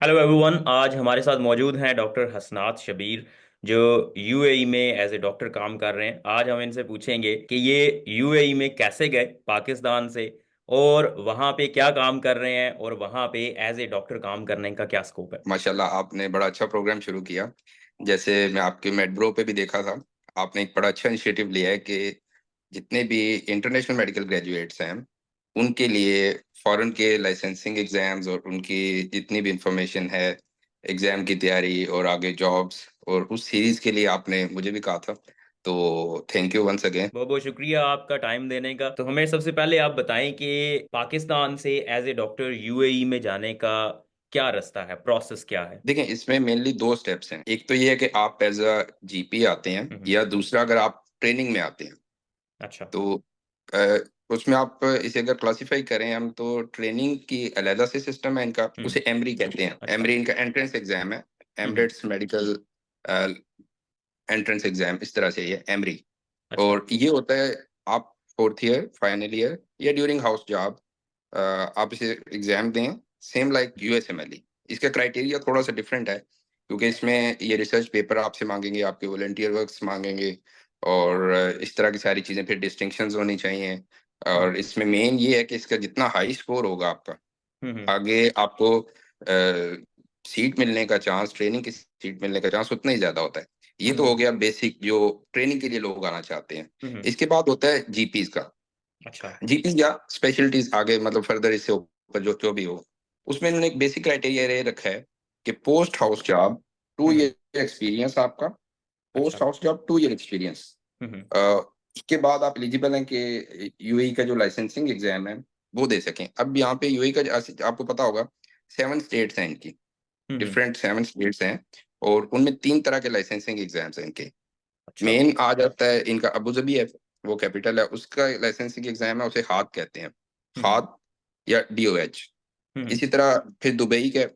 Hello everyone. आज हमारे साथ मौजूद हैं डॉक्टर हसनात शबीर, जो यूएई में एज ए डॉक्टर काम कर रहे हैं। आज हम इनसे पूछेंगे कि ये यूएई में कैसे गए पाकिस्तान से, और वहाँ पे क्या काम कर रहे हैं, और वहाँ पे एज ए डॉक्टर काम करने का क्या स्कोप है। माशाल्लाह, आपने बड़ा अच्छा प्रोग्राम शुरू किया। जैसे मैं आपके मेडब्रो पे भी देखा था, आपने एक बड़ा अच्छा इनिशिएटिव लिया है कि जितने भी इंटरनेशनल मेडिकल ग्रेजुएट्स हैं उनके लिए फॉरेन के लाइसेंसिंग एग्जाम्स और उनकी जितनी भी इंफॉर्मेशन है, एग्जाम की तैयारी और आगे जॉब्स, और उस सीरीज के लिए आपने मुझे भी कहा था। तो थैंक यू वंस अगेन। बहुत बहुत शुक्रिया आपका टाइम देने का। तो हमें सबसे पहले आप बताएं कि पाकिस्तान से एज ए डॉक्टर यूएई में जाने का क्या रास्ता है, प्रोसेस क्या है। देखिए, इसमें मेनली दो स्टेप्स हैं। एक तो ये है कि आप एज अ जीपी आते हैं, हम्म। या दूसरा अगर आप ट्रेनिंग में आते हैं। अच्छा। तो अ, उसमें आप इसे अगर क्लासिफाई करें हम, तो ट्रेनिंग की अलहदा से सिस्टम है इनका, हम्म। उसे एमरी कहते हैं। अच्छा। एमरी इनका एंट्रेंस एग्जाम है। हम्म। एमरेट्स मेडिकल एंट्रेंस एग्जाम, इस तरह से ये एमरी। अच्छा। और ये होता है, आप फोर्थ ईयर, फाइनल ईयर या ड्यूरिंग हाउस जॉब आप इसे एग्जाम दें, सेम लाइक यूएसएमएलई। इसका क्राइटेरिया थोड़ा सा डिफरेंट है, क्योंकि इसमें ये रिसर्च पेपर आपसे मांगेंगे, आपके वॉलंटियर वर्क्स मांगेंगे, और इस तरह की सारी चीजें, फिर डिस्टिंक्शंस होनी चाहिए। हम्म। और इसमें मेन ये है कि इसका जितना हाई स्कोर होगा आपका, हम्म। आगे आपको सीट मिलने का चांस, ट्रेनिंग की सीट मिलने का चांस उतना ही ज्यादा होता है। ये तो हो हम्म। गया बेसिक, जो ट्रेनिंग के लिए लोग आना चाहते हैं। हम्म। इसके बाद होता है जीपीज का। अच्छा। जीपीज या स्पेशलिटीज आगे, मतलब फर्दर इससे ऊपर जो जो भी हो, उसमें इन्होंने एक बेसिक क्राइटेरिया ये रखा है कि post house job two hmm. Year experience आपका। अच्छा। Post house job 2 year experience. Hmm. उसके बाद आप एलिजिबल हैं कि यूएई का जो लाइसेंसिंग एग्जाम है वो दे सकें। अब यहाँ पे यूएई का आपको पता होगा, 7 स्टेट्स हैं इनकी, हम्म। डिफरेंट 7 स्टेट्स हैं, और उनमें 3 तरह के लाइसेंसिंग एग्जाम्स हैं इनके। अच्छा। मेन आ जाता है इनका अबू धाबी है, वो कैपिटल है, उसका लाइसेंसिंग एग्जाम है, उसे हाथ कहते हैं। हम्म। हाथ या डीओएच। हम्म। इसी तरह फिर दुबई का,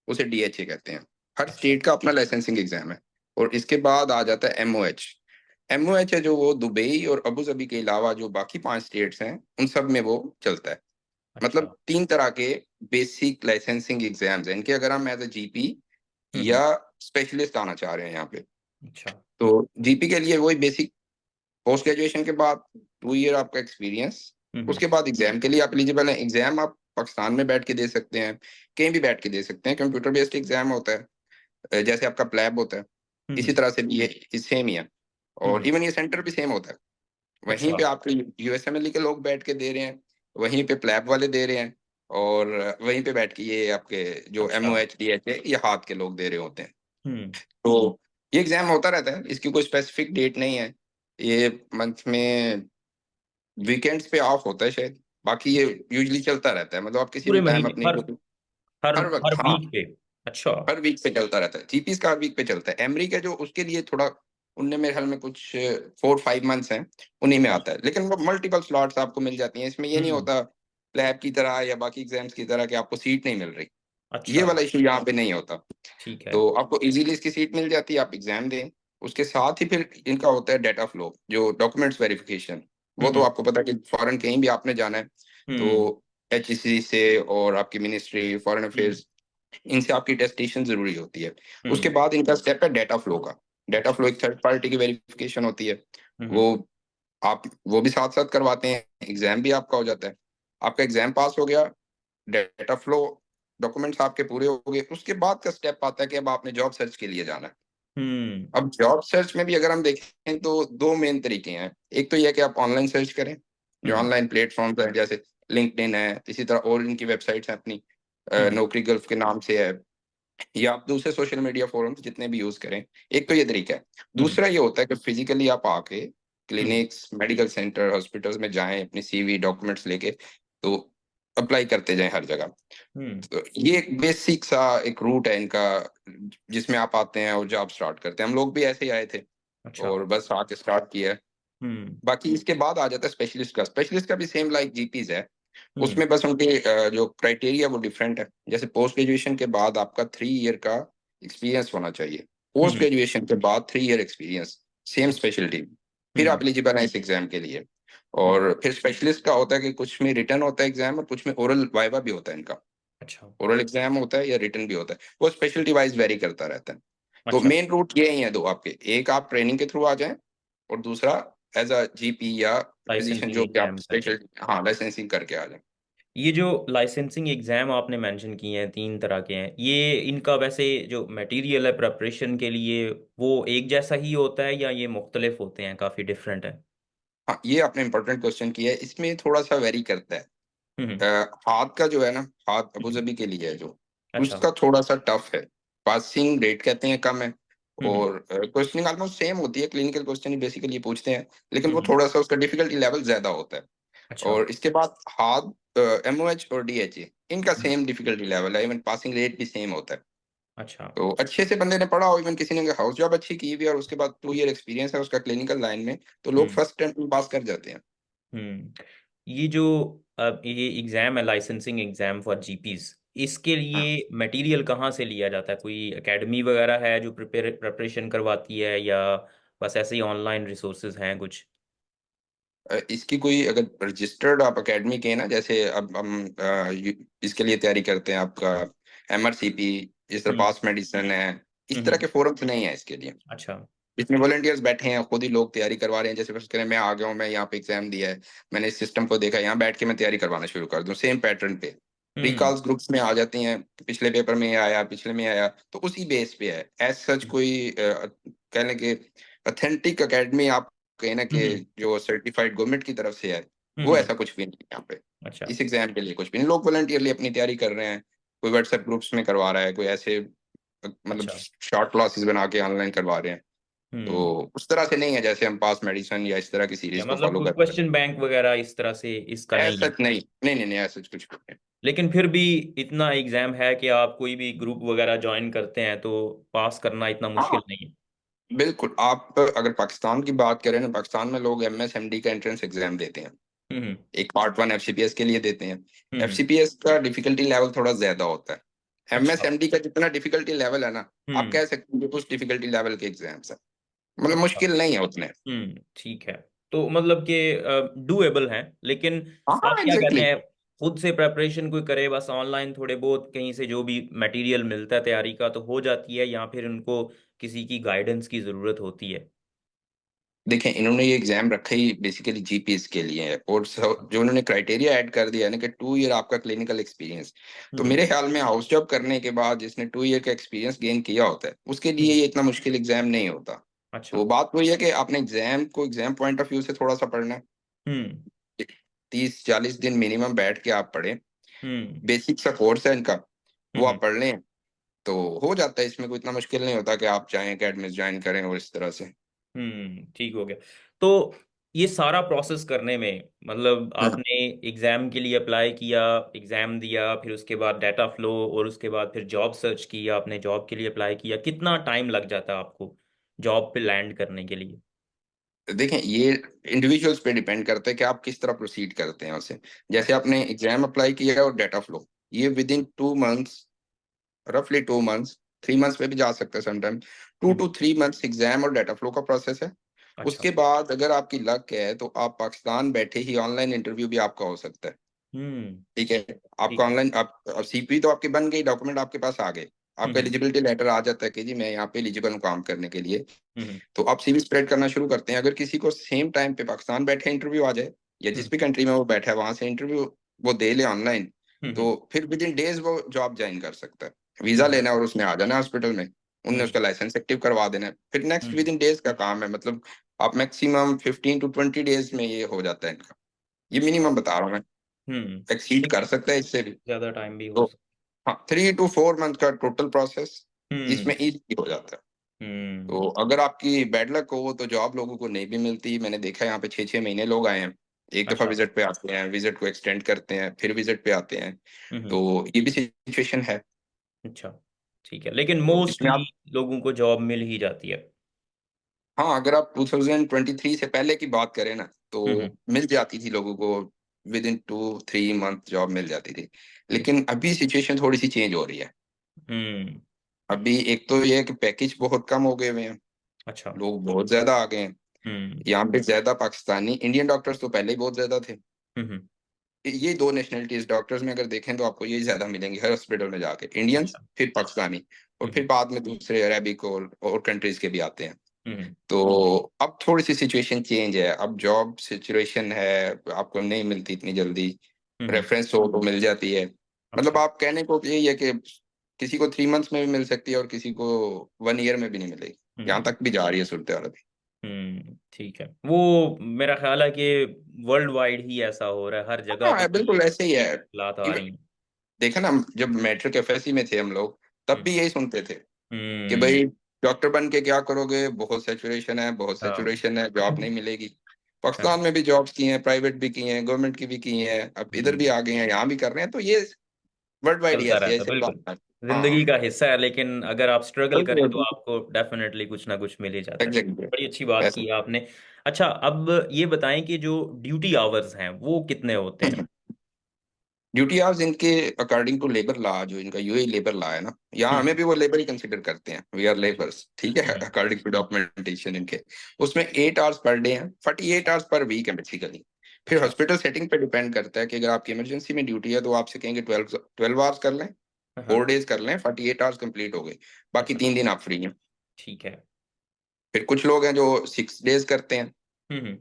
उसे डीएचए कहते हैं। हर अच्छा। स्टेट का अपना लाइसेंसिंग एग्जाम है। और इसके बाद आ जाता है एमओएच। एमओएच है जो वो दुबई और अबू धाबी के अलावा जो बाकी 5 स्टेट्स हैं उन सब में वो चलता है। अच्छा। मतलब 3 तरह के बेसिक लाइसेंसिंग एग्जाम्स हैं इनके, अगर हम एज ए जीपी हम्म। या स्पेशलिस्ट आना चाह रहे हैं यहाँ पे। अच्छा। तो जीपी के लिए वही बेसिक, पोस्ट ग्रेजुएशन के बाद 2 ईयर आपका एक्सपीरियंस। हम्म। उसके बाद एग्जाम के लिए आप एलिजिबल हैं। एग्जाम आप पाकिस्तान में बैठ के दे सकते हैं, कहीं भी बैठ के दे सकते हैं। कंप्यूटर बेस्ड एग्जाम होता है, जैसे आपका प्लैब होता है, इसी हम्म। तरह से भी ये सेम ही है। और हम्म। इवन ये सेंटर भी सेम होता है। वहीं अच्छा। पे आपके यूएसएमएल के लोग बैठ के दे रहे हैं, वहीं पे प्लैब वाले दे रहे हैं, और वहीं पे बैठ के ये आपके जो अच्छा। एमओएच डीएच है, ये हाथ के लोग दे रहे होते हैं। हम्म। तो ये एग्जाम होता रहता है, इसकी कोई स्पेसिफिक डेट नहीं है। ये मंथ में वीकेंड्स पे ऑफ होता है शायद, बाकी ये यूजली चलता रहता है, मतलब आप किसी पूरे भी टाइम महीने, अपनी हर हर हर वक्त, हर हाँ, वीक पे। अच्छा। हर वीक पे चलता रहता है। जीपीस का हर वीक पे चलता है। एमरी का जो उसके लिए थोड़ा, उनने मेरे ख्याल में कुछ 4-5 मंथ्स हैं, उन्हीं में आता है। लेकिन वो मल्टीपल स्लॉट्स आपको मिल जाती हैं, इसमें ये नहीं हम्म। होता लैब की तरह या बाकी एग्जाम्स की तरह कि आपको सीट नहीं मिल रही। ये अच्छा। वाला इशू यहाँ पे नहीं होता। ठीक है। तो आपको इजीली इसकी सीट मिल जाती है, आप एग्जाम दें। उसके साथ ही फिर इनका होता है डाटा फ्लो, जो डॉक्यूमेंट्स वेरिफिकेशन। वो तो हम्म। आपको पता है कि फॉरेन कहीं भी आपने जाना है, तो हम्म। एचईसी से और आपकी मिनिस्ट्री फॉरेन हम्म। अफेयर्स, इनसे आपकी टेस्टेशन जरूरी होती है। उसके हम्म। बाद इनका स्टेप है डाटा फ्लो का। डाटा अच्छा। फ्लो एक थर्ड पार्टी की वेरिफिकेशन होती है। हम्म। वो आप वो भी साथ साथ करवाते हैं, एग्जाम भी आपका हो जाता है। आपका एग्जाम पास हो गया, डाटा फ्लो, डॉक्यूमेंट्स आपके पूरे हो गए, उसके बाद का स्टेप आता है कि अब आपने जॉब सर्च के लिए जाना है। हम्म। अब जॉब सर्च में भी अगर हम देखें तो दो मेन तरीके हैं। एक तो यह है कि आप ऑनलाइन सर्च करें, जो हम्म। ऑनलाइन प्लेटफॉर्म्स हैं, जैसे लिंक्डइन है, इसी तरह और इनकी वेबसाइट्स हैं अपनी, हम्म। नौकरी गल्फ के नाम से है, या आप दूसरे सोशल मीडिया फोरम्स जितने भी यूज करें। एक तो ये तरीका है। हम्म। दूसरा ये होता है कि फिजिकली आप आके हम्म। क्लिनिक्स, मेडिकल सेंटर, हॉस्पिटल्स में जाएं, अपनी सीवी डॉक्यूमेंट्स लेके, तो अप्लाई करते जाएं हर जगह। हम्म। तो ये एक बेसिक सा एक रूट है इनका, जिसमें आप आते हैं और जॉब स्टार्ट करते हैं। हम लोग भी ऐसे ही आए थे, अच्छा। और बस आके स्टार्ट किया है। हम्म। बाकी इसके बाद आ जाता है स्पेशलिस्ट का। स्पेशलिस्ट का भी सेम लाइक जीपीज है। हम्म। उसमें बस उनके जो क्राइटेरिया वो डिफरेंट है। जैसे पोस्ट ग्रेजुएशन के बाद आपका 3 ईयर का एक्सपीरियंस होना चाहिए। पोस्ट हम्म। ग्रेजुएशन के बाद 3 ईयर एक्सपीरियंस, सेम अच्छा। स्पेशलिटी, फिर हम्म। आप एलिजिबल हैं इस एग्जाम के लिए। हम्म। और फिर स्पेशलिस्ट का होता है कि कुछ में रिटर्न होता है एग्जाम, और कुछ में ओरल वाइवा भी होता है इनका। अच्छा। ओरल एग्जाम होता है या रिटन भी होता है, वो स्पेशलिटी वाइज वेरी करता रहता है। तो अच्छा। मेन रूट ये ही है दो आपके, एक आप ट्रेनिंग के थ्रू आ जाएं, और दूसरा एज अ जीपी या फिजिशियन लाइसेंसिंग जो कि आप एग्जाम करके। स्पेशल, हाँ, लाइसेंसिंग करके आ जाएं। ये जो लाइसेंसिंग एग्जाम आपने मेंशन किए हैं, तीन तरह के हैं, ये इनका वैसे जो मटेरियल है प्रिपरेशन के लिए, वो एक जैसा ही होता है या ये मुख्तलिफ होते हैं, काफी डिफरेंट है? हाँ, ये आपने इंपॉर्टेंट क्वेश्चन किया है, इसमें थोड़ा सा वेरी करता है। हम्म। हाथ का जो है ना, हाथ अबू हम्म। धाबी के लिए है जो, अच्छा। उसका थोड़ा सा टफ है। पासिंग रेट कहते हैं कम है, हम्म। और क्वेश्चनिंग ऑलमोस्ट सेम होती है, क्लिनिकल क्वेश्चन ही बेसिकली पूछते हैं, लेकिन वो हम्म। थोड़ा सा उसका डिफिकल्टी लेवल ज्यादा होता है। अच्छा। और इसके बाद हार्ड, एमओएच और डीएचए, इनका हम्म। सेम डिफिकल्टी लेवल है, इवन पासिंग रेट भी सेम होता है। अच्छा। तो अच्छे से बंदे ने पढ़ा हो, इवन किसी ने हाउस जॉब अच्छी की हुई है और उसके बाद 2 ईयर एक्सपीरियंस है उसका क्लिनिकल लाइन में, तो लोग हम्म। फर्स्ट अटेम्प्ट में पास कर जाते हैं। ये जो अब ये एग्जाम है, लाइसेंसिंग एग्जाम फॉर जीपीज, इसके हाँ, लिए मटेरियल कहाँ से लिया जाता है? कोई एकेडमी वगैरह है जो प्रिपरेशन करवाती है, या बस ऐसे ही ऑनलाइन रिसोर्सेज हैं कुछ? इसकी कोई अगर रजिस्टर्ड आप एकेडमी के हैं ना, जैसे अब हम इसके लिए तैयारी करते हैं आपका एमआरसीपी, इस तरह हम्म। पास मेडिसिन है, इस तरह हम्म। के फोरम्स नहीं है इसके लिए। अच्छा। इसमें वॉलंटियर्स बैठे हैं, खुद ही लोग तैयारी करवा रहे हैं, जैसे फर्स्ट करें मैं आ गया हूँ, मैं यहाँ पे एग्जाम दिया है, मैंने इस सिस्टम को देखा, यहाँ बैठ के मैं तैयारी करवाना शुरू कर दूँ सेम पैटर्न पे। प्री हम्म। कॉल्स ग्रुप्स में आ जाती हैं, पिछले पेपर में ये आया, पिछले में आया, तो उसी बेस पे है। एज सच कोई कह लें कि ऑथेंटिक एकेडमी आप कहें ना कि हम्म। जो सर्टिफाइड गवर्नमेंट की तरफ से है, वो हम्म। ऐसा कुछ भी नहीं है यहाँ पे। अच्छा। इस एग्जाम के लिए कुछ भी नहीं, लोग वॉलंटियरली अपनी तैयारी कर रहे हैं। कोई व्हाट्सएप ग्रुप्स में करवा रहा है, कोई ऐसे मतलब अच्छा। शॉर्ट क्लासेस बना के ऑनलाइन करवा रहे हैं। हम्म। तो उस तरह से नहीं है जैसे हम पास मेडिसिन या इस तरह की या सीरीज को मतलब फॉलो कोई करते हैं। क्वेश्चन बैंक वगैरह इस तरह से इसका नहीं ऐसा है? नहीं, नहीं, नहीं, नहीं, ऐसा कुछ भी नहीं। लेकिन फिर भी इतना एग्जाम है कि आप कोई भी ग्रुप वगैरह ज्वाइन करते हैं तो पास करना इतना हाँ, मुश्किल नहीं है? बिल्कुल। आप अगर पाकिस्तान की बात करें ना, पाकिस्तान में लोग एमएस एमडी का एंट्रेंस एग्जाम देते हैं। हम्म। एक पार्ट वन एफसीपीएस के लिए देते हैं। हम्म। एफसीपीएस का डिफिकल्टी लेवल थोड़ा ज्यादा होता है। एमएस अच्छा। एमडी का जितना डिफिकल्टी लेवल है ना, आप हम्म। कह सकते हैं कि उस डिफिकल्टी लेवल के एग्जाम्स है, मतलब अच्छा। मुश्किल नहीं है उतने। ठीक है। तो मतलब कि डूएबल हैं, लेकिन हाँ, आप हाँ, क्या कहते एग्जैक्टली। हैं, खुद से प्रेपरेशन कोई करे, बस ऑनलाइन थोड़े बहुत कहीं से जो भी मटेरियल मिलता है तैयारी का तो हो जाती है, या फिर उनको किसी की गाइडेंस की जरूरत होती है? देखें, इन्होंने ये एग्जाम रखा ही बेसिकली जीपीएस के लिए है, और जो उन्होंने क्राइटेरिया ऐड कर दिया है ना कि 2 ईयर आपका क्लिनिकल एक्सपीरियंस, तो हम्म। मेरे ख्याल में हाउस जॉब करने के बाद जिसने 2 ईयर का एक्सपीरियंस गेन किया होता है उसके लिए हम्म। ये इतना मुश्किल एग्जाम नहीं होता। अच्छा। तो बात वही है कि आपने एग्जाम को एग्जाम पॉइंट ऑफ व्यू से थोड़ा सा पढ़ना है। हम्म। 30-40 दिन मिनिमम बैठ के आप पढ़ें। हम्म। बेसिक सा कोर्स है इनका, वो हम्म। आप पढ़ लें, तो हो जाता है। इसमें कोई इतना मुश्किल नहीं होता कि आप चाहें अकेडमी ज्वाइन करें और इस तरह से। ठीक हो गया। तो ये सारा प्रोसेस करने में, मतलब आपने एग्जाम के लिए अप्लाई किया, एग्जाम दिया, फिर उसके बाद डाटा फ्लो, और उसके बाद फिर जॉब सर्च की, आपने जॉब के लिए अप्लाई किया, कितना टाइम लग जाता है आपको जॉब पे लैंड करने के लिए? देखें, ये इंडिविजुअल्स पे डिपेंड करता है कि आप किस तरह प्रोसीड करते हैं उसे। जैसे अच्छा। आपने एग्जाम अप्लाई किया है और डाटा फ्लो, ये विद इन 2 मंथ्स, रफली 2 मंथ्स, 3 मंथ्स पे भी जा सकता है sometime. To hmm. To 3 months exam और डाटा फ्लो का प्रोसेस है। अच्छा। उसके बाद अगर आपकी लक है तो आप पाकिस्तान बैठे ही ऑनलाइन इंटरव्यू भी आपका हो सकता है। ठीक है, आपका ठीक है। ऑनलाइन आप सीपी तो आपकी बन गई, डॉक्यूमेंट आपके पास आ गए, आपका हम्म। एलिजिबिलिटी लेटर आ जाता है कि जी मैं यहाँ पे एलिजिबल हूँ काम करने के लिए। हम्म। तो आप सीवी स्प्रेड करना शुरू करते हैं। अगर किसी को सेम टाइम पे पाकिस्तान बैठे इंटरव्यू आ जाए, या हम्म। जिस भी कंट्री में वो बैठा है वहां से इंटरव्यू वो दे ले ऑनलाइन, हम्म। तो फिर विद इन डेज वो जॉब ज्वाइन कर सकता है। वीजा हम्म। लेना है और उसने आ जाना हॉस्पिटल में, उनने हम्म। उसका लाइसेंस एक्टिव करवा देना है, फिर next hmm. With in days का काम है। मतलब आप मैक्सिमम 15 to 20 डेज में ये हो जाता है इनका। ये अच्छा। मिनिमम बता रहा हूँ मैं, एक्सीड कर लेकिन सकता है इससे भी। ज्यादा टाइम भी तो हो सकता? हाँ, 3 to 4 मंथ का टोटल प्रोसेस हम्म। इसमें इजी हो जाता है। तो हम्म। अगर आपकी बैड लक हो तो जॉब लोगों को नहीं भी मिलती। मैंने देखा है यहाँ पे 6-6 महीने लोग आए हैं, एक दफा अच्छा। विजिट पे आते हैं, विजिट को एक्सटेंड करते हैं, फिर विजिट पे आते हैं। हम्म। तो ये भी सिचुएशन है। अच्छा। ठीक है, लेकिन तो इसमें मोस्टली आप, लोगों को जॉब मिल ही जाती है? हाँ, अगर आप 2023 से पहले की बात करें ना, तो हम्म। मिल जाती थी लोगों को, विद इन 2-3 मंथ जॉब मिल जाती थी। ठीक। लेकिन अभी सिचुएशन थोड़ी सी चेंज हो रही है। हम्म। अभी एक तो ये है कि पैकेज बहुत कम हो गए हुए हैं, अच्छा। लोग बहुत ज्यादा आ गए हैं। हम्म। यहाँ पे ज्यादा पाकिस्तानी, इंडियन डॉक्टर्स तो पहले ही बहुत ज्यादा थे। हम्म। ये दो नेशनलिटीज डॉक्टर्स में अगर देखें तो आपको ये ज्यादा मिलेंगे हर हॉस्पिटल में जाके, इंडियंस, अच्छा। फिर पाकिस्तानी, और हम्म फिर बाद में दूसरे अरेबिक और कंट्रीज के भी आते हैं। हम्म तो अब थोड़ी सी सिचुएशन चेंज है, अब जॉब सिचुएशन है, आपको नहीं मिलती इतनी जल्दी, हम्म। रेफरेंस हो तो मिल जाती है। मतलब अच्छा। आप कहने को यही है कि किसी को 3 मंथ्स में भी मिल सकती है और किसी को 1 ईयर में भी नहीं मिलेगी, यहाँ हम्म तक भी जा रही है सूरत हाल अभी। ठीक है। वो मेरा ख्याल है कि वर्ल्ड वाइड ही ऐसा हो रहा है, हर जगह पे हाँ ये बिल्कुल ऐसे ही है। हालात आ रही हैं। देखा ना, जब मैट्रिक एफएससी में थे हम लोग, तब हम्म भी यही सुनते थे कि हम्म। भाई डॉक्टर बन के क्या करोगे, बहुत सैचुरेशन है, बहुत हाँ। सैचुरेशन है, जॉब नहीं मिलेगी। पाकिस्तान हाँ। में भी जॉब्स की हैं, प्राइवेट भी की हैं, गवर्नमेंट की भी की हैं, अब इधर भी हम्म। आ गए हैं, यहाँ भी कर रहे हैं, तो ये वर्ल्ड वाइड ही चलता ऐसी है, रहता है ऐसे बिल्कुल। बात है। जिंदगी हाँ का हिस्सा है, लेकिन अगर आप स्ट्रगल करें तो बिल्कुल आपको डेफिनेटली कुछ ना कुछ मिल ही जाता है। एग्जैक्टली बड़ी अच्छी बात ऐसे। की है आपने। अच्छा, अब ये बताएं कि जो ड्यूटी आवर्स हैं वो कितने होते हैं? ड्यूटी आवर्स इनके अकॉर्डिंग टू लेबर लॉ, जो इनका यूएई लेबर लॉ है ना, यहाँ हमें हम्म भी वो लेबर ही कंसिडर करते हैं, वी आर अच्छा। लेबर्स, ठीक है, हम्म। अकॉर्डिंग टू डॉक्यूमेंटेशन इनके। उसमें 8 आवर्स पर डे है, 48 आवर्स पर वीक है बेसिकली। फिर अच्छा। हॉस्पिटल सेटिंग पे डिपेंड करता है कि अगर आपकी इमरजेंसी में ड्यूटी है तो आपसे कहेंगे 12 आवर्स कर लें, हाँ। 4 डेज कर लें, 48 आवर्स कंप्लीट हो गए, बाकी अच्छा। 3 दिन आप फ्री हैं। ठीक है। फिर कुछ लोग हैं जो 6 डेज करते हैं, हम्म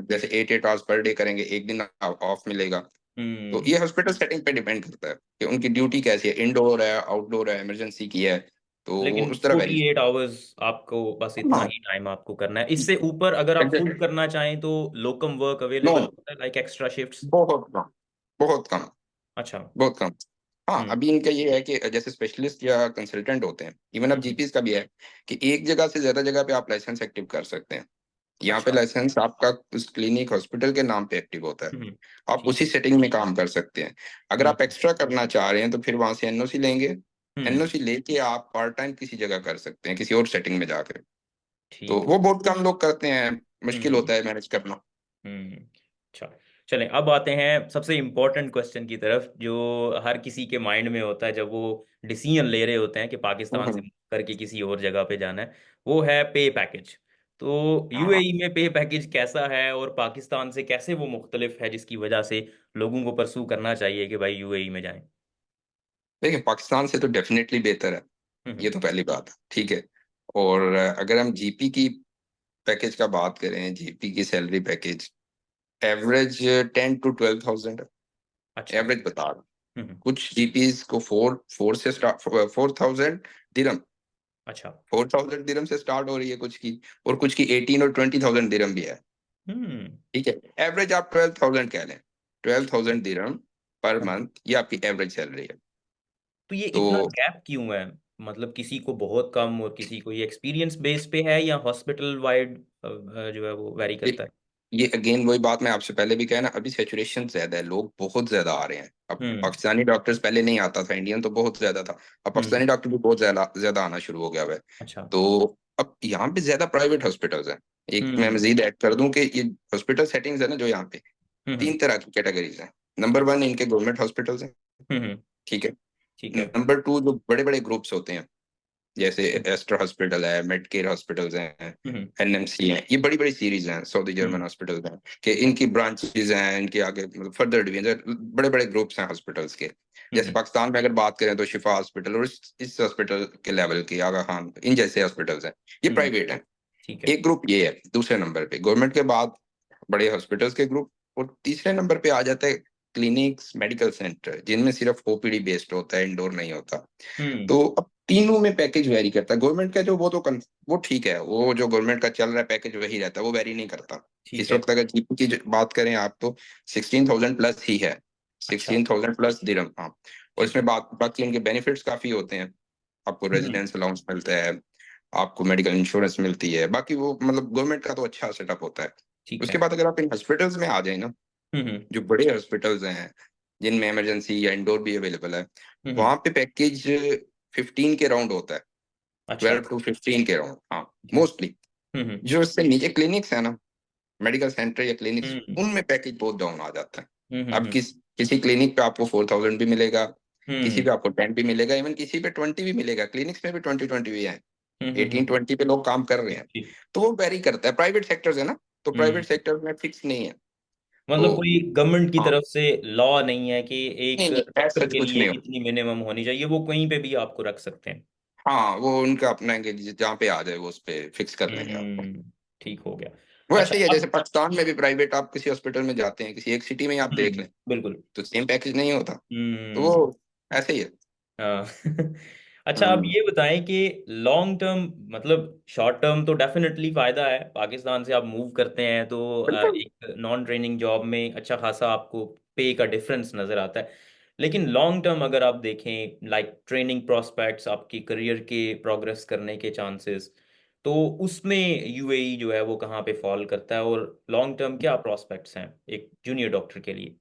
जैसे 8 8 आवर्स पर डे करेंगे, एक दिन ऑफ मिलेगा। तो हम्म। ये हॉस्पिटल सेटिंग पे डिपेंड करता है कि उनकी ड्यूटी कैसी है, इंडोर है, आउटडोर है, इमरजेंसी की है, तो वो लेकिन उस तरह वेरी। 48 आवर्स आपको बस इतना हाँ ही टाइम आपको करना है, इससे ऊपर अगर आप फुल एग्जैक्टली। करना चाहें तो लोकम वर्क नो, अवेलेबल होता है, लाइक एक्स्ट्रा शिफ्ट्स? बहुत कम, बहुत कम, अच्छा। बहुत कम। हाँ हम्म अभी इनका ये है कि जैसे स्पेशलिस्ट या कंसल्टेंट होते हैं, इवन अब हम्म। जीपीस का भी है कि एक जगह से ज्यादा जगह पे आप लाइसेंस एक्टिव कर सकते हैं। यहाँ पे अच्छा। लाइसेंस आपका उस क्लिनिक हॉस्पिटल के नाम पे एक्टिव होता है, हम्म। आप ठीक उसी है। सेटिंग में काम कर सकते हैं। अगर आप हम्म एक्स्ट्रा करना चाह रहे हैं तो फिर वहां से एनओसी लेंगे, हम्म। एनओसी लेके आप पार्ट टाइम किसी जगह कर सकते हैं, किसी और सेटिंग में जाकर। तो ठीक है। वो बहुत कम लोग करते हैं, मुश्किल हम्म होता है मैनेज करना। हम्म। अच्छा, चलें अब आते हैं सबसे इम्पोर्टेंट क्वेश्चन की तरफ, जो हर किसी के माइंड में होता है जब वो डिसीजन ले रहे होते हैं कि पाकिस्तान से हम्म। move करके किसी और जगह पे जाना है। वो है पे पैकेज। तो हाँ यूएई में पे पैकेज कैसा है और पाकिस्तान से कैसे वो मुख्तलिफ है, जिसकी वजह से लोगों को परसू करना चाहिए कि भाई यूएई में जाएं? देखिए, पाकिस्तान से तो डेफिनेटली बेहतर है, ये हम्म। तो पहली बात है, ठीक है। और अगर हम जीपी की पैकेज का बात करें, जीपी की salary package average 10 to 12 thousand, अच्छा। एवरेज बता रहा हूँ। हम्म। कुछ जीपीज को 4,000 अच्छा। 4,000 दिरम से स्टार्ट हो रही है कुछ की, और कुछ की 18 और 20,000 दिरम भी है, हम्म। ठीक है। एवरेज आप 12,000 कह लें, ट्वेल्व ठीक है। थाउजेंड दिरम पर हाँ। मंथ, ये आपकी एवरेज सैलरी है। तो ये तो इतना गैप क्यों है? मतलब किसी को बहुत कम और किसी को, ये एक्सपीरियंस बेस पे है या हॉस्पिटल वाइड जो है वो वेरी ये करता है? ये अगेन वही बात मैं आपसे पहले भी कहा ना, अभी सेचुरेशन ज्यादा है, लोग बहुत ज्यादा आ रहे हैं। अब हम्म पाकिस्तानी डॉक्टर्स पहले नहीं आता था, इंडियन तो बहुत ज्यादा था, अब हम्म। पाकिस्तानी डॉक्टर भी बहुत ज्यादा ज्यादा आना शुरू हो गया हुआ है। अच्छा। तो अब यहाँ पे ज्यादा प्राइवेट हॉस्पिटल्स हैं। एक मैं हम्म मजीद ऐड कर दूं कि ये हॉस्पिटल सेटिंग्स है ना जो यहाँ पे, हम्म 3 तरह की कैटेगरीज हैं। नंबर 1 इनके गवर्नमेंट हॉस्पिटल्स हैं, हम्म। ठीक है। ठीक है। नंबर 2 जो बड़े बड़े ग्रुप्स होते हैं, जैसे हम्म एस्टर हॉस्पिटल है, मेडकेयर हॉस्पिटल्स हैं, हम्म एनएमसी हैं, ये बड़ी बड़ी सीरीज हैं, सऊदी जर्मन हम्म हॉस्पिटल्स हैं, कि इनकी ब्रांचेज हैं, इनके आगे मतलब फर्दर डिवीजन, बड़े बड़े ग्रुप्स हैं हॉस्पिटल्स के। जैसे हम्म पाकिस्तान में अगर बात करें तो शिफा हॉस्पिटल और इस हॉस्पिटल के लेवल के आगा खान, इन जैसे हॉस्पिटल्स हैं, ये हम्म। प्राइवेट हैं। ठीक है। एक ग्रुप ये है, दूसरे नंबर पे गवर्नमेंट के बाद बड़े हॉस्पिटल्स के ग्रुप, और तीसरे नंबर पे आ जाता है क्लिनिक्स, मेडिकल सेंटर, जिनमें सिर्फ ओपीडी बेस्ड होता है, इंडोर नहीं होता। हम्म। तो अब तीनों में पैकेज वेरी करता है। गवर्नमेंट का जो वो तो वो ठीक है, वो जो गवर्नमेंट का चल रहा है पैकेज वही रहता है, वो वेरी नहीं करता। ठीक इस है। वक्त अगर जीपी की बात करें आप तो 16,000 प्लस ही है, अच्छा। 16,000 प्लस दिरहम, हाँ। और ठीक इसमें है। बाकी इनके बेनिफिट्स काफी होते हैं, आपको हम्म। रेजिडेंस अलाउंस मिलता है, आपको मेडिकल इंश्योरेंस मिलती है, बाकी वो मतलब गवर्नमेंट का तो अच्छा सेटअप होता है। ठीक उसके है। बाद अगर आप इन हॉस्पिटल्स में आ जाए ना, हम्म। जो बड़े हॉस्पिटल्स हैं जिनमें इमरजेंसी या इंडोर भी अवेलेबल है, हम्म। वहां पे पैकेज 15 के राउंड होता है, अच्छा। 12 to 15 के राउंड, हाँ ठीक है। मोस्टली। हम्म जो इससे नीचे क्लिनिक्स है ना, मेडिकल सेंटर या क्लिनिक्स, हम्म उनमें पैकेज बहुत डाउन आ जाता है। अब हम्म। किसी क्लिनिक पे आपको 4,000 भी मिलेगा, किसी हम्म पे आपको 10 भी मिलेगा, इवन किसी पे 20 भी मिलेगा, क्लिनिक्स में भी 20 20 भी है, एटीन हम्म। 20 पे लोग काम कर रहे हैं। ठीक। तो वो वेरी करता है, प्राइवेट सेक्टर्स है ना, तो प्राइवेट हम्म सेक्टर में फिक्स नहीं है। मतलब तो कोई गवर्नमेंट की हाँ, तरफ से लॉ नहीं है कि एक नहीं नहीं, डॉक्टर ऐसा के कुछ लिए नहीं होता। इतनी मिनिमम होनी चाहिए, वो कहीं पे भी आपको रख सकते हैं? हाँ, वो उनका अपना है कि जहाँ पे आ जाए वो उस पे फिक्स कर देंगे आपको। ठीक हो गया। वो अच्छा ऐसे ही है जैसे अब। पाकिस्तान में भी प्राइवेट आप किसी हॉस्पिटल में जाते हैं, किसी एक सिटी में ही आप देख लें, बिल्कुल। तो सेम पैकेज नहीं होता। तो हम्म। वो ऐसे ही है। हाँ। अच्छा आप हम्म। ये बताएं कि लॉन्ग टर्म, मतलब शॉर्ट टर्म तो डेफिनेटली फायदा है, पाकिस्तान से आप मूव करते हैं तो बिल्कुल। एक नॉन ट्रेनिंग जॉब में अच्छा खासा आपको पे का डिफरेंस नजर आता है। लेकिन लॉन्ग टर्म अगर आप देखें, लाइक ट्रेनिंग प्रोस्पेक्ट्स, आपकी करियर के प्रोग्रेस करने के चांसेस, तो उसमें यूएई जो है वो कहाँ पे फॉल करता है, और लॉन्ग टर्म क्या प्रोस्पेक्ट्स हैं एक जूनियर डॉक्टर के लिए?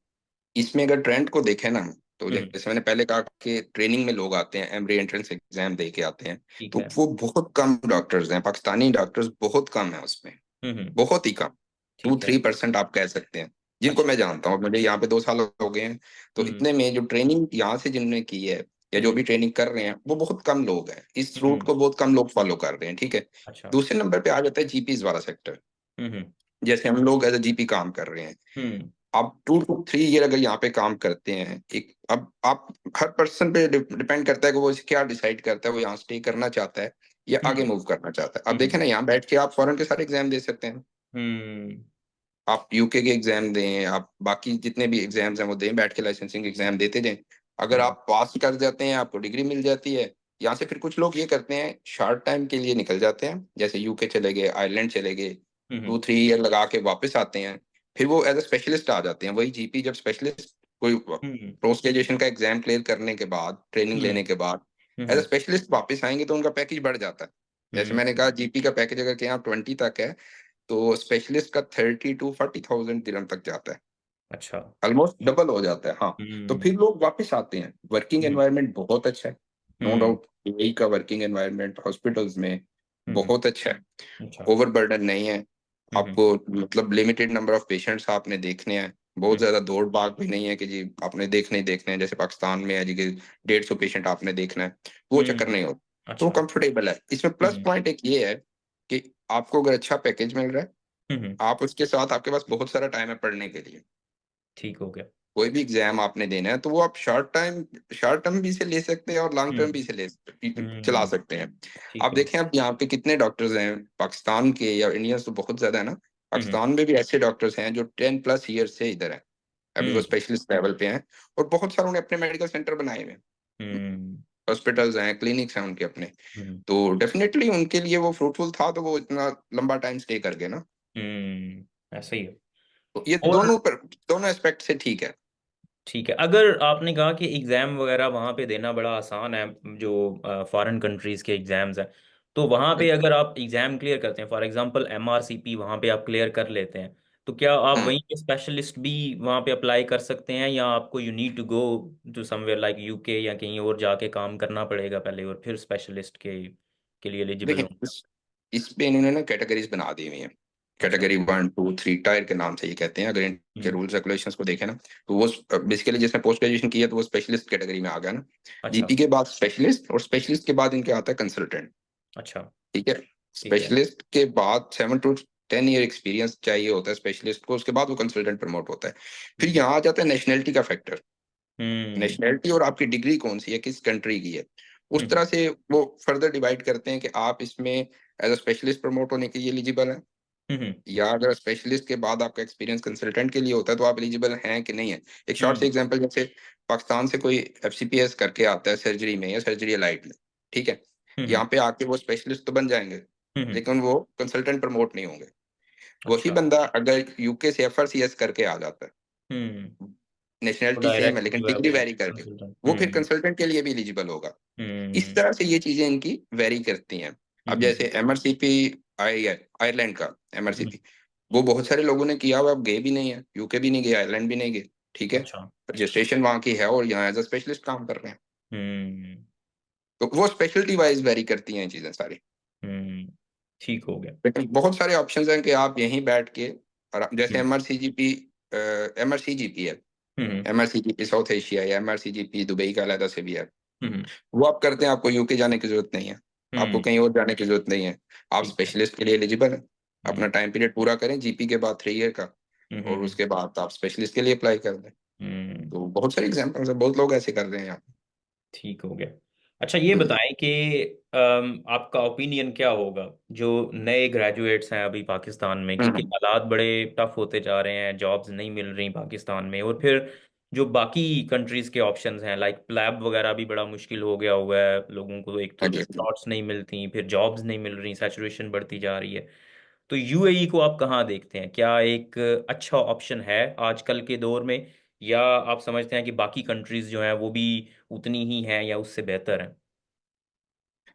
इसमें अगर ट्रेंड को देखें ना, तो हम्म। जैसे मैंने पहले कहा कि ट्रेनिंग में लोग आते हैं, एमरी एंट्रेंस एग्जाम दे के आते हैं, ठीक तो है। वो बहुत कम डॉक्टर्स हैं, पाकिस्तानी डॉक्टर्स बहुत कम है उसमें, हम्म। बहुत ही कम। टू ठीक है। थ्री परसेंट आप कह सकते हैं, जिनको अच्छा। मैं जानता हूँ, मुझे यहाँ पे 2 साल हो गए हैं। तो हम्म। इतने में जो ट्रेनिंग यहाँ से जिन्होंने की है, या जो हम्म। भी ट्रेनिंग कर रहे हैं, वो बहुत कम लोग हैं, इस रूट हम्म। को बहुत कम लोग फॉलो कर रहे हैं, ठीक है। अच्छा। दूसरे नंबर पे आ जाता है जीपीज वाला सेक्टर। हम्म। जैसे हम लोग एज ए जीपी काम कर रहे हैं, हम्म। आप 2 to 3 ईयर अगर यहाँ पे काम करते हैं, एक अब आप हर पर्सन पे डिपेंड करता है कि वो क्या डिसाइड करता है, वो यहाँ स्टे करना चाहता है या आगे हम्म। मूव करना चाहता है। अब हम्म। देखें ना, यहाँ बैठ के आप फॉरेन के सारे एग्जाम दे सकते हैं, हम्म। आप यूके के एग्जाम दें, आप बाकी जितने भी एग्जाम्स हैं वो दें, बैठ के लाइसेंसिंग एग्जाम देते जाएं। अगर हम्म। आप पास कर जाते हैं, आपको डिग्री मिल जाती है। यहाँ से फिर कुछ लोग ये करते हैं, शॉर्ट टाइम के लिए निकल जाते हैं, जैसे यूके चले गए, आयरलैंड चले गए, हम्म। 2 3 ईयर लगा के वापस आते हैं। फिर वो एज ए स्पेशलिस्ट आ जाते हैं, वही जीपी जब स्पेशलिस्ट कोई हम्म। पोस्ट ग्रेजुएशन का एग्जाम क्लियर करने के बाद, ट्रेनिंग हम्म। लेने के बाद एज ए हम्म। स्पेशलिस्ट वापस आएंगे, तो उनका पैकेज बढ़ जाता है। जैसे मैंने कहा, जीपी का पैकेज अगर कहीं आप 20 तक है, तो स्पेशलिस्ट का 30 to 40 थाउजेंड दिरहम तक जाता है, अच्छा। ऑलमोस्ट डबल हो जाता है। हाँ, तो हम्म। फिर लोग वापस आते हैं। वर्किंग हम्म। एनवायरनमेंट बहुत अच्छा है, नो हम्म। डाउट। यही का वर्किंग एनवायरनमेंट हॉस्पिटल्स में हम्म। बहुत अच्छा है, अच्छा। ओवरबर्डन नहीं है। हम्म। आपको मतलब लिमिटेड नंबर ऑफ पेशेंट्स आपने देखने हैं, बहुत हम्म। ज्यादा दौड़ भाग भी नहीं है कि जी आपने देखने ही देखने हैं, जैसे पाकिस्तान में है जी कि 150 पेशेंट आपने देखना है, वो चक्कर हम्म। नहीं होता। तो अच्छा। कंफर्टेबल है। इसमें प्लस हम्म। पॉइंट एक ये है कि आपको अगर अच्छा पैकेज मिल रहा है, हम्म। आप उसके साथ आपके पास बहुत सारा टाइम है पढ़ने के लिए। ठीक हो गया। कोई भी एग्जाम आपने देना है, तो वो आप शॉर्ट टर्म भी से ले सकते हैं और लॉन्ग टर्म हम्म। भी से ले चला हम्म। सकते हैं। ठीक आप है। देखें, अब यहाँ पे कितने डॉक्टर्स हैं पाकिस्तान के, या इंडियंस तो बहुत ज्यादा है ना। हम्म। पाकिस्तान में भी ऐसे डॉक्टर्स हैं जो 10+ ईयर से इधर हैं, अभी वो हम्म। स्पेशलिस्ट लेवल पे हैं, और बहुत सारे उन्होंने अपने मेडिकल सेंटर बनाए हुए हैं, हम्म। हॉस्पिटल्स हैं, क्लिनिक्स हैं उनके अपने। हम्म। तो डेफिनेटली उनके लिए वो फ्रूटफुल था, तो वो इतना लंबा टाइम स्टे कर गए ना। ऐसा ही है। तो ये और दोनों एस्पेक्ट से ठीक है। ठीक है, अगर आपने कहा कि एग्ज़ाम वगैरह वहाँ पे देना बड़ा आसान है, जो फॉरेन कंट्रीज़ के एग्ज़ाम्स हैं, तो वहाँ पे अगर आप एग्ज़ाम क्लियर करते हैं, फॉर एग्जांपल एमआरसीपी वहाँ पे आप क्लियर कर लेते हैं, तो क्या आप हम्म। वहीं पे स्पेशलिस्ट भी वहाँ पे अप्लाई कर सकते हैं, या आपको you need to go to somewhere like UK या कहीं और जाके काम करना पड़ेगा पहले और फिर स्पेशलिस्ट के लिए एलिजिबल देखिए, हो? इस पे इन्होंने ना कैटेगरीज बना दी हुई हैं। अच्छा। कैटेगरी 1 2 3 टायर के नाम से ये कहते हैं, अगर इनके हम्म। रूल्स रेगुलेशंस को देखें ना, तो वो बेसिकली जिसने पोस्ट ग्रेजुएशन किया तो वो स्पेशलिस्ट कैटेगरी में आ गया ना। अच्छा। जीपी के बाद स्पेशलिस्ट, और स्पेशलिस्ट के बाद इनके आता है कंसल्टेंट। अच्छा। ठीक है। ठीक है। स्पेशलिस्ट के बाद 7 to 10 ईयर एक्सपीरियंस चाहिए होता है स्पेशलिस्ट को, उसके बाद वो कंसल्टेंट प्रमोट होता है। फिर हम्म। यहाँ आ जाता है नेशनैलिटी का फैक्टर। हम्म। नेशनैलिटी और आपकी डिग्री कौन सी है, किस कंट्री की है, उस हम्म। तरह से वो फर्दर डिवाइड करते हैं कि आप इसमें एज अ स्पेशलिस्ट प्रमोट होने के लिए एलिजिबल हैं, हम्म। या अगर स्पेशलिस्ट के बाद आपका एक्सपीरियंस कंसल्टेंट के लिए होता है तो आप एलिजिबल हैं कि नहीं है। एक शॉर्ट से हम्म। एग्जांपल, जैसे पाकिस्तान से कोई एफसीपीएस करके आता है सर्जरी में या सर्जरी लाइट में, ठीक है। हम्म। यहाँ पे आके वो स्पेशलिस्ट तो बन जाएंगे, हम्म। लेकिन वो कंसल्टेंट प्रमोट नहीं होंगे। वही अच्छा। बंदा अगर यूके से एफआरसीएस करके आ जाता है, हम्म। तो नेशनैलिटी सेम है डायरेक्ट लेकिन जो है डिग्री वो वेरी करके, कंसल्टेंट। वो फिर कंसल्टेंट के लिए भी एलिजिबल होगा। इस हम्म। तरह से ये चीजें इनकी वेरी करती हैं। अब हम्म। जैसे एमआरसीपी आई है, आयरलैंड का हम्म। एमआरसीपी, वो बहुत सारे लोगों ने किया हुआ, अब गए भी नहीं है, यूके भी नहीं गए, आयरलैंड भी नहीं गए, ठीक है। अच्छा। रजिस्ट्रेशन वहाँ की है और यहाँ एज अ स्पेशलिस्ट काम कर रहे हैं। हम्म। तो वो स्पेशलिटी वाइज वेरी करती हैं ये चीजें सारी। हम्म। ठीक हो गया। लेकिन बहुत सारे ऑप्शंस हैं कि आप यहीं बैठ के, जैसे हम्म। एमआरसीजीपी है, हम्म। एमआरसीजीपी साउथ एशिया या एमआरसीजीपी दुबई का अलग से भी है। हम्म। वो आप करते हैं, आपको यूके जाने की जरूरत नहीं है, आपको हम्म। कहीं और जाने की जरूरत नहीं है। आप ठीक है। स्पेशलिस्ट के लिए एलिजिबल हैं, अपना हम्म। टाइम पीरियड पूरा करें जीपी के बाद 3 ईयर का, और हम्म। उसके बाद आप स्पेशलिस्ट के लिए अप्लाई कर दें। हम्म। तो बहुत सारे एग्जाम्पल्स है, बहुत लोग ऐसे कर रहे हैं यहाँ ठीक हो गया। अच्छा ये पे। जी। बताएं कि आपका ओपिनियन क्या होगा, जो नए ग्रेजुएट्स हैं अभी पाकिस्तान में, क्योंकि हम्म। हालात बड़े टफ होते जा रहे हैं, जॉब्स नहीं मिल रही पाकिस्तान में, और फिर जो बाकी कंट्रीज के ऑप्शंस हैं लाइक प्लैब वगैरह भी बड़ा मुश्किल हो गया हुआ है लोगों को, एक तो एग्जैक्टली। स्लॉट्स नहीं मिलती, फिर जॉब्स नहीं मिल रही, सैचुरेशन बढ़ती जा रही है। तो यूएई को आप कहाँ देखते हैं, क्या एक अच्छा ऑप्शन है आजकल के दौर में, या आप समझते हैं कि बाकी कंट्रीज जो हैं वो भी उतनी ही हैं या उससे बेहतर हैं?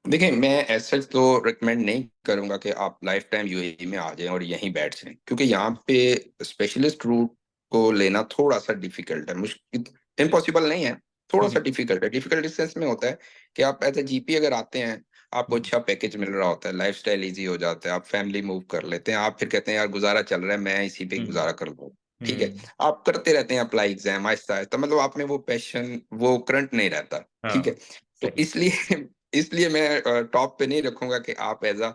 देखिए, मैं ऐसा तो रिकमेंड नहीं करूंगा कि आप लाइफ टाइम यूएई में आ जाएं और यहीं बैठ जाएं, क्योंकि यहाँ पे स्पेशलिस्ट रूट को लेना थोड़ा सा डिफिकल्ट है, मुश्किल, इम्पॉसिबल नहीं है, थोड़ा सा हम्म। डिफिकल्ट है। डिफिकल्ट इस सेंस में होता है कि आप एज ए जीपी अगर आते हैं, आपको हम्म। अच्छा पैकेज मिल रहा होता है, लाइफ स्टाइल ईजी हो जाता है, आप फैमिली मूव कर लेते हैं, आप फिर कहते हैं यार गुजारा चल रहा है, मैं इसी पे हम्म। गुजारा कर लूँ। ठीक है। हम्म। आप करते रहते हैं अप्लाई एग्जाम आहिस्ता आहिस्ता, मतलब आप में वो पैशन, वो करंट नहीं रहता। ठीक है। हाँ। तो सही। इसलिए इसलिए मैं टॉप पे नहीं रखूंगा कि आप एज अ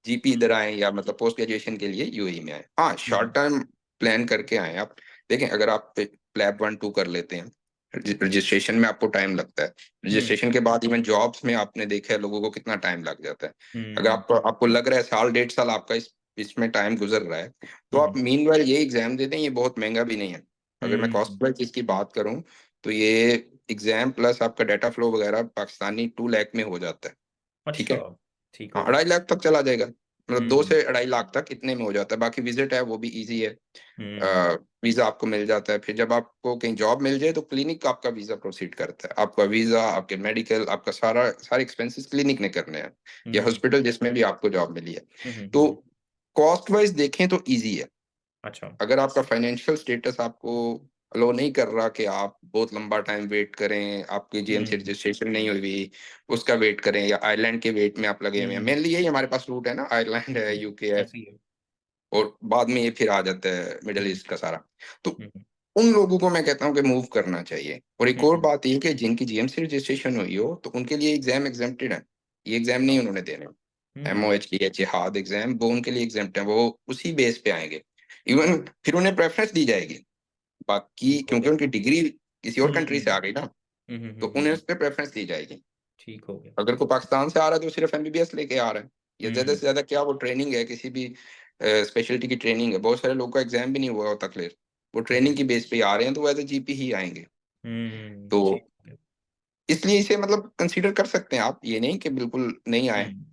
जीपी इधर आए या मतलब पोस्ट ग्रेजुएशन के लिए यूएई में आए। हाँ, शॉर्ट हम्म। टर्म प्लान करके आए आप। देखें, अगर आप प्लैब 1 2 कर लेते हैं, रजिस्ट्रेशन में आपको टाइम लगता है, हम्म। रजिस्ट्रेशन के बाद इवन जॉब्स में आपने देखा है लोगों को कितना टाइम लग जाता है। अगर हम्म। आपको आपको लग रहा है साल 1.5 साल आपका इसमें टाइम गुजर रहा है, तो आप हम्म। मीनवाइल ये एग्जाम दे दें, ये बहुत महंगा भी नहीं है। अगर मैं कॉस्ट हम्म। प्राइस इसकी बात करूं, तो ये एग्जाम प्लस आपका डाटा फ्लो वगैरह पाकिस्तानी 2 लाख में हो जाता है। ठीक अच्छा। है। ठीक हाँ, हो गया। 2.5 लाख तक चला जाएगा, मतलब दो हम्म। से 2.5 लाख तक इतने में हो जाता है। बाकी विजिट है वो भी इजी है। हम्म। वीजा आपको मिल जाता है, फिर जब आपको कहीं जॉब मिल जाए तो क्लिनिक आपका वीजा प्रोसीड करता है, आपका वीजा, आपके मेडिकल, आपका सारे एक्सपेंसेस क्लिनिक ने करने हैं, या हम्म। हॉस्पिटल जिसमें भी आपको जॉब मिली है। तो हम्म। कॉस्ट वाइज देखें तो इजी है। अच्छा। अगर आपका फाइनेंशियल स्टेटस आपको अलो नहीं कर रहा कि आप बहुत लंबा टाइम वेट करें, आपकी जीएमसी हम्म। रजिस्ट्रेशन नहीं हुई, उसका वेट करें, या आयरलैंड के वेट में आप लगे हुए हैं, हम्म। मेनली यही हमारे पास रूट है ना, आयरलैंड है, यूके है, ऐसे ही है। और बाद में ये फिर आ जाता है मिडल हम्म। ईस्ट का सारा। तो हम्म। उन लोगों को मैं कहता हूँ कि मूव करना चाहिए। और एक और हम्म। बात ये कि जिनकी जीएमसी रजिस्ट्रेशन हुई हो, तो उनके लिए एग्जाम एग्जेम्प्टेड है, ये एग्जाम नहीं उन्होंने देने। Hmm. MOH D H hard exam वो उनके लिए एग्जेम्प्ट है, वो उसी बेस पे आएंगे। इवन फिर उन्हें प्रेफरेंस दी जाएगी, बाकी ठीक हो क्योंकि गया। उनकी डिग्री किसी और कंट्री से हम्म। आ गई ना, तो उन्हें उस पर प्रेफरेंस दी जाएगी। ठीक हो गया। अगर कोई पाकिस्तान से आ रहा है तो सिर्फ एमबीबीएस लेके आ रहा है, या ज्यादा हम्म। से ज्यादा क्या वो ट्रेनिंग है, किसी भी स्पेशलिटी की ट्रेनिंग है, बहुत सारे लोगों का एग्जाम भी नहीं हुआ होता क्लियर, वो ट्रेनिंग हम्म। की बेस पे आ रहे हैं, तो वो एज ए जीपी ही आएंगे। तो ठीक हो गया। इसलिए इसे मतलब कंसीडर कर सकते हैं आप, ये नहीं कि बिल्कुल नहीं आए। हम्म।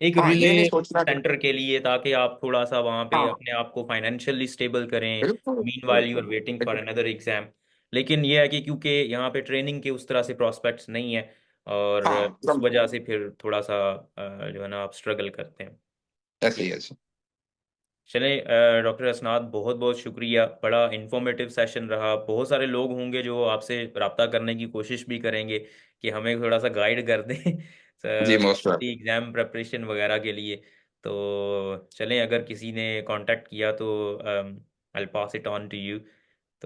एक हाँ, रिले ये नहीं सोचना कि सेंटर के लिए, ताकि आप थोड़ा सा वहाँ पे हाँ, अपने आप को फाइनेंशियली स्टेबल करें, बिल्कुल मीन वाइल यू आर बिल्कुल वेटिंग फॉर बिल्कुल। Another exam. लेकिन यह है कि क्योंकि यहाँ पे ट्रेनिंग के उस तरह से प्रोस्पेक्ट्स नहीं है, और हाँ, उस वजह से फिर थोड़ा सा जो है ना आप स्ट्रगल करते हैं। ऐसे ही ऐसे। चलें, डॉक्टर असनाद, बहुत बहुत शुक्रिया, बड़ा इंफॉर्मेटिव सेशन रहा। बहुत सारे लोग होंगे जो आपसे रब्ता करने की कोशिश भी करेंगे कि हमें थोड़ा सा गाइड कर दें जी, मोस्ट वेलकम। एग्ज़ाम प्रेपरेशन वगैरह के लिए। तो चलें, अगर किसी ने कांटेक्ट किया तो आई पास इट ऑन टू यू।